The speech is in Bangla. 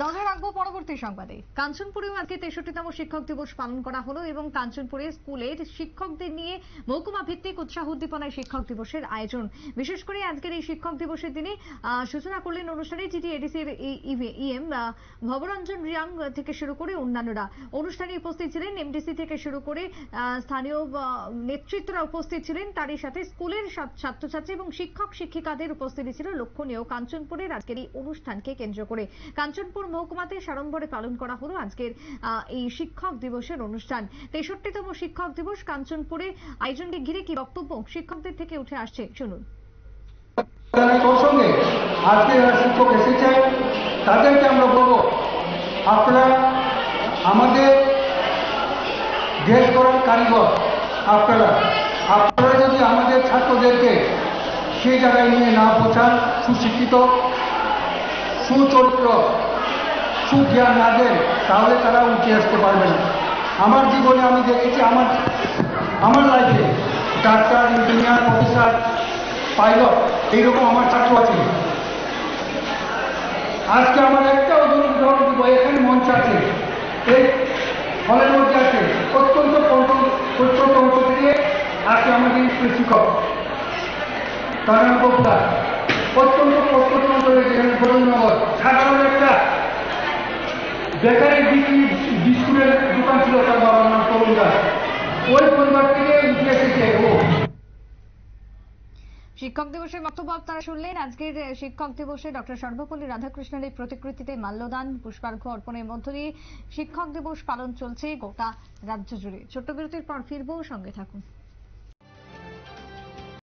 নজর রাখবো পরবর্তী সংবাদে। কাঞ্চনপুরেও আজকে 63তম শিক্ষক দিবস পালন করা হলো এবং কাঞ্চনপুরে স্কুলের শিক্ষকদের নিয়ে মহকুমা ভিত্তিক উৎসাহ উদ্দীপনায় শিক্ষক দিবসের আয়োজন। বিশেষ করে আজকের এই শিক্ষক দিবসের দিনে সূচনা করলেন অনুষ্ঠানে জিটি এডিসির ইএম ভবরঞ্জন রিয়াং থেকে শুরু করে অন্যান্যরা। অনুষ্ঠানে উপস্থিত ছিলেন এমডিসি থেকে শুরু করে স্থানীয় নেতৃত্বরা উপস্থিত ছিলেন। তারই সাথে স্কুলের ছাত্রছাত্রী এবং শিক্ষক শিক্ষিকাদের উপস্থিতি ছিল লক্ষণীয় কাঞ্চনপুরের আজকের এই অনুষ্ঠানকে কেন্দ্র করে। কাঞ্চনপুর মহকুমাতে সাড়ম্বরে পালন করা হলো আজকের এই শিক্ষক দিবসের অনুষ্ঠান। 63তম শিক্ষক দিবস কাঞ্চনপুরে আয়োজনকে ঘিরে কি বক্তব্য শিক্ষকদের থেকে উঠে আসছে শুনুন। আজকে শিক্ষক এসেছে, তাদেরকে আমরা বলবো আপনারা আমাদের দেশ গড়ার কারিগর। আপনারা যদি আমাদের ছাত্রদেরকে সেই জায়গায় নিয়ে না পৌঁছান, সুশিক্ষিত সুচরিত্র সুজ্ঞান না দেন, তাহলে তারা উঠে আসতে পারবে না। আমার জীবনে আমি দেখেছি, আমার লাইফে ডাক্তার, ইঞ্জিনিয়ার, প্রফেসর, পাইলট এইরকম আমার ছাত্র আছে। আজকে আমার একটা উদাহরণ দিব, এখানে মঞ্চ আছে, এই হলের মধ্যে আছে অত্যন্ত অঞ্চল থেকে আজকে আমাদের শিক্ষক তার নাম বক্তা, অত্যন্ত প্রত্যন্ত অঞ্চলে যেখানে বরুণনগর সাধারণ একটা বেকারি বিস্কুটের দোকান ছিল, তার বাবার নাম তরুণ দাস, ওই পরিবার থেকে উঠে এসেছে ও। শিক্ষক দিবসের বক্তব্য আপনারা শুনলেন। আজকের শিক্ষক দিবসে ডক্টর সর্বপল্লী রাধাকৃষ্ণের এই প্রতিকৃতিতে মাল্যদান পুষ্পার্ঘ্য অর্পণের মধ্য দিয়ে শিক্ষক দিবস পালন চলছে গোটা রাজ্য জুড়ে। ছোট্ট বিরতির পর ফিরবো, সঙ্গে থাকুন।